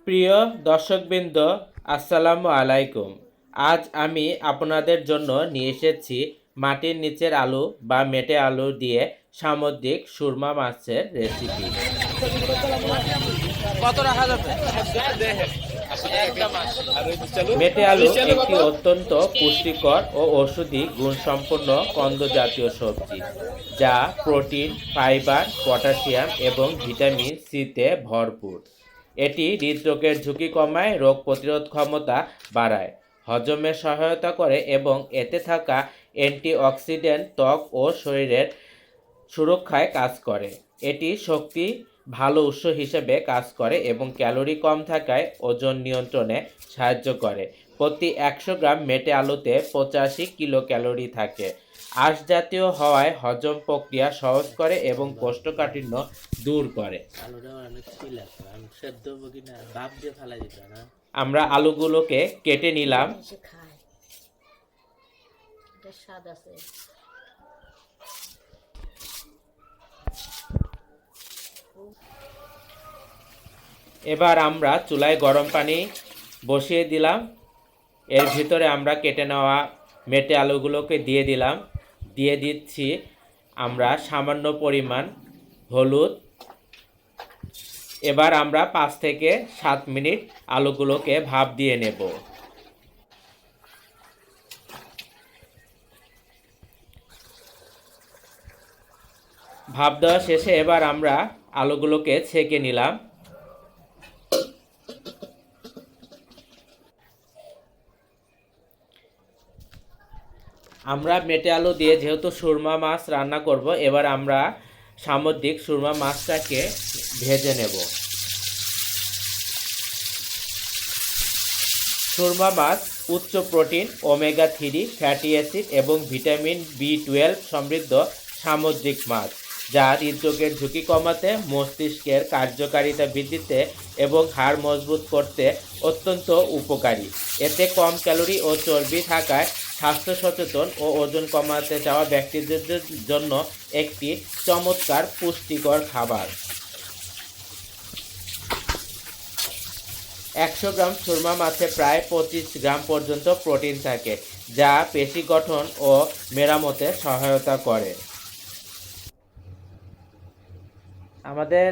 প্রিয় দর্শকবৃন্দ, আসসালামু আলাইকুম। আজ আমি আপনাদের জন্য নিয়ে এসেছি মাটির নিচের আলু বা মেটে আলু দিয়ে সামুদ্রিক সুরমা মাছের রেসিপি। মেটে আলু একটি অত্যন্ত পুষ্টিকর ও ঔষধি গুণসম্পন্ন কন্দ জাতীয় সবজি, যা প্রোটিন, ফাইবার, পটাশিয়াম এবং ভিটামিন সিতে ভরপুর। এটি হৃদরোগের ঝুঁকি কমায়, রোগ প্রতিরোধ ক্ষমতা বাড়ায়, হজমে সহায়তা করে এবং এতে থাকা অ্যান্টিঅক্সিডেন্ট ত্বক ও শরীরের সুরক্ষায় কাজ করে। এটি শক্তি ভালো উৎস হিসেবে কাজ করে এবং ক্যালোরি কম থাকায় ওজন নিয়ন্ত্রণে সাহায্য করে। প্রতি 100 গ্রাম মেটে আলুতে 85 কিলো ক্যালোরি থাকে। আঁশ জাতীয় হওয়ায় হজম প্রক্রিয়া সহজ করে এবং কোষ্ঠকাঠিন্য দূর করে। আমরা আলুগুলোকে কেটে নিলাম। এবার আমরা চুলায় গরম পানি বসিয়ে দিলাম। এর ভিতরে আমরা কেটে নেওয়া মেটে আলুগুলোকে দিয়ে দিলাম। দিয়ে দিচ্ছি আমরা সামান্য পরিমাণ হলুদ। এবার আমরা 5 থেকে 7 মিনিট আলুগুলোকে ভাপ দিয়ে নেব। ভাপ দেওয়া শেষে এবার আমরা আলুগুলোকে ছেঁকে নিলাম। আমরা মেটে আলু দিয়ে যেহেতু সুরমা মাছ রান্না করব, এবার আমরা সামুদ্রিক সুরমা মাছটাকে ভেজে নেব। সুরমা মাছ উচ্চ প্রোটিন, ওমেগা 3 ফ্যাটি অ্যাসিড এবং ভিটামিন B12 সমৃদ্ধ সামুদ্রিক মাছ, যা হৃদরোগের ঝুঁকি কমাতে, মস্তিষ্কের কার্যকারিতা বৃদ্ধিতে এবং হাড় মজবুত করতে অত্যন্ত উপকারী। এতে কম ক্যালোরি ও চর্বি থাকায় স্বাস্থ্য সচেতন ও ওজন কমাতে চাওয়া ব্যক্তিদের জন্য একটি চমৎকার পুষ্টিকর খাবার। 100 গ্রাম সুরমা মাছে প্রায় 25 গ্রাম পর্যন্ত প্রোটিন থাকে, যা পেশি গঠন ও মেরামতে সহায়তা করে। আমাদের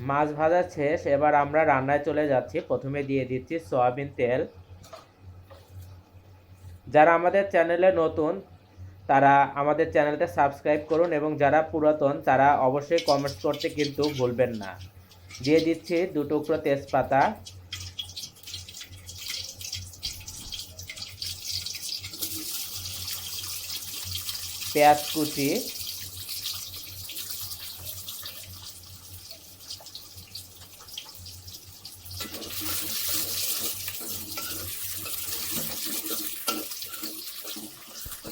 মাছ ভাজা শেষ। এবার আমরা রান্নায় চলে যাচ্ছি। প্রথমে দিয়ে দিচ্ছি সয়াবিন তেল। যারা আমাদের চ্যানেলে নতুন তারা আমাদের চ্যানেলটা সাবস্ক্রাইব করুন এবং যারা পুরাতন তারা অবশ্যই কমেন্টস করতে কিন্তু ভুলবেন না। দিয়ে দিচ্ছি 2 টুকরো তেজপাতা, পেঁয়াজ কুচি,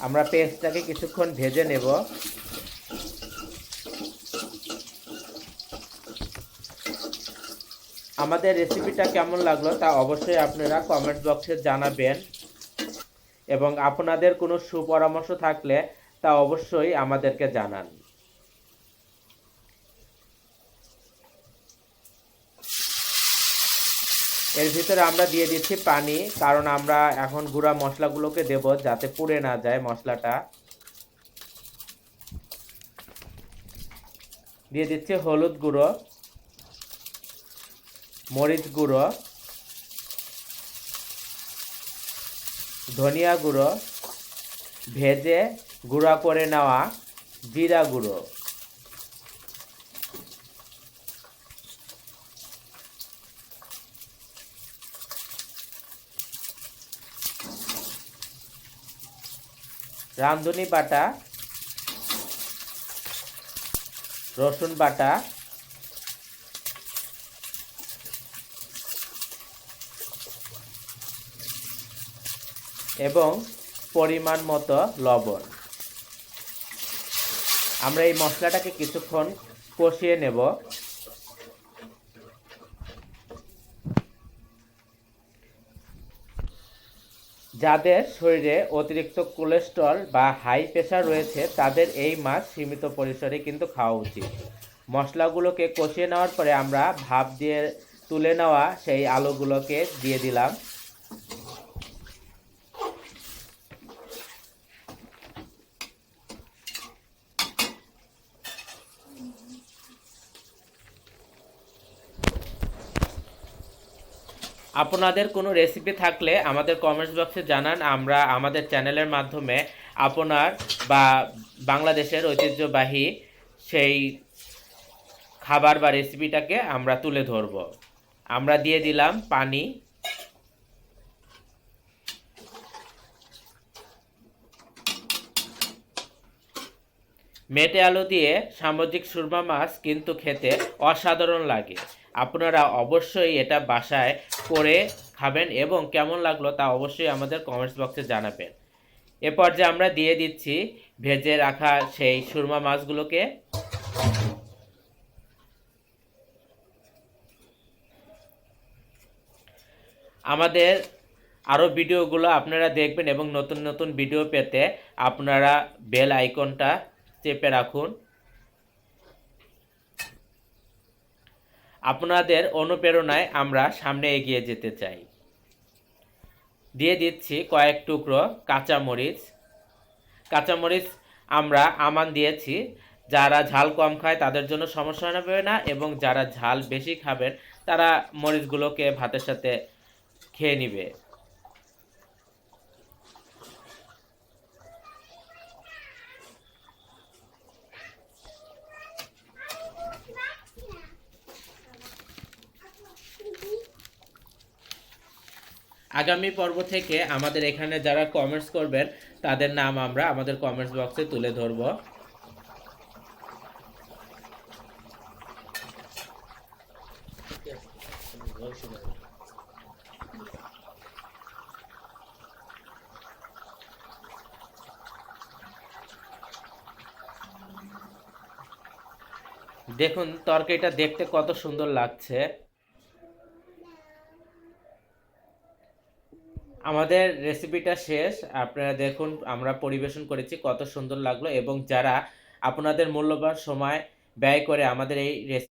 আমরা পেঁয়াজটাকে কিছুক্ষণ ভেজে নেব। আমাদের রেসিপিটা কেমন লাগলো তা অবশ্যই আপনারা কমেন্ট বক্সে জানাবেন এবং আপনাদের কোনো সুপরামর্শ থাকলে তা অবশ্যই আমাদেরকে জানান। এর ভিতরে আমরা দিয়ে দিচ্ছি পানি, কারণ আমরা এখন গুঁড়া মশলাগুলোকে দেব যাতে পুড়ে না যায় মশলাটা। দিয়ে দিচ্ছি হলুদ গুঁড়ো, মরিচ গুঁড়ো, ধনিয়া গুঁড়ো, ভেজে গুঁড়া করে নেওয়া জিরা গুঁড়ো, রাঁধুনি বাটা, রসুন বাটা, এবং পরিমাণ মতো লবণ। আমরা এই মশলাটাকে কিছুক্ষণ কষিয়ে নেব। যাদের শরীরে অতিরিক্ত কোলেস্টেরল বা হাই প্রেশার রয়েছে তাদের এই মাছ সীমিত পরিসরে কিন্তু খাওয়া উচিত। মশলাগুলোকে কষিয়ে নেওয়ার পরে আমরা ভাপ দিয়ে তুলে নেওয়া সেই আলুগুলোকে দিয়ে দিলাম। আপনাদের কোনো রেসিপি থাকলে আমাদের কমেন্টস বক্সে জানান, আমরা আমাদের চ্যানেলের মাধ্যমে আপনার বা বাংলাদেশের ঐতিহ্যবাহী সেই খাবার বা রেসিপিটাকে আমরা তুলে ধরব। আমরা দিয়ে দিলাম পানি। মেটে আলু দিয়ে সামুদ্রিক সুরমা মাছ কিন্তু খেতে অসাধারণ লাগে। আপনারা অবশ্যই এটা বাসায় করে খাবেন এবং কেমন লাগলো তা অবশ্যই আমাদের কমেন্টস বক্সে জানাবেন। এ পর্যায়ে আমরা দিয়ে দিচ্ছি ভেজে রাখা সেই সুরমা মাছগুলোকে। আমাদের আরও ভিডিওগুলো আপনারা দেখবেন এবং নতুন নতুন ভিডিও পেতে আপনারা বেল আইকনটা চেপে রাখুন। আপনাদের অনুপ্রেরণায় আমরা সামনে এগিয়ে যেতে চাই। দিয়ে দিচ্ছি কয়েক টুকরো কাঁচামরিচ। কাঁচামরিচ আমরা আমান দিয়েছি, যারা ঝাল কম খায় তাদের জন্য সমস্যা হবে না, এবং যারা ঝাল বেশি খাবেন তারা মরিচগুলোকে ভাতের সাথে খেয়ে নিবে। আগামী পর্ব থেকে আমাদের এখানে যারা কমেন্টস করবেন তাদের নাম আমরা আমাদের কমেন্টস বক্সে তুলে ধরব। দেখুন তরকারিটা দেখতে কত সুন্দর লাগছে। আমাদের রেসিপিটা শেষ। আপনারা দেখুন আমরা পরিবেশন করেছি, কত সুন্দর লাগলো। এবং যারা আপনাদের মূল্যবান সময় ব্যয় করে আমাদের এই রেসিপি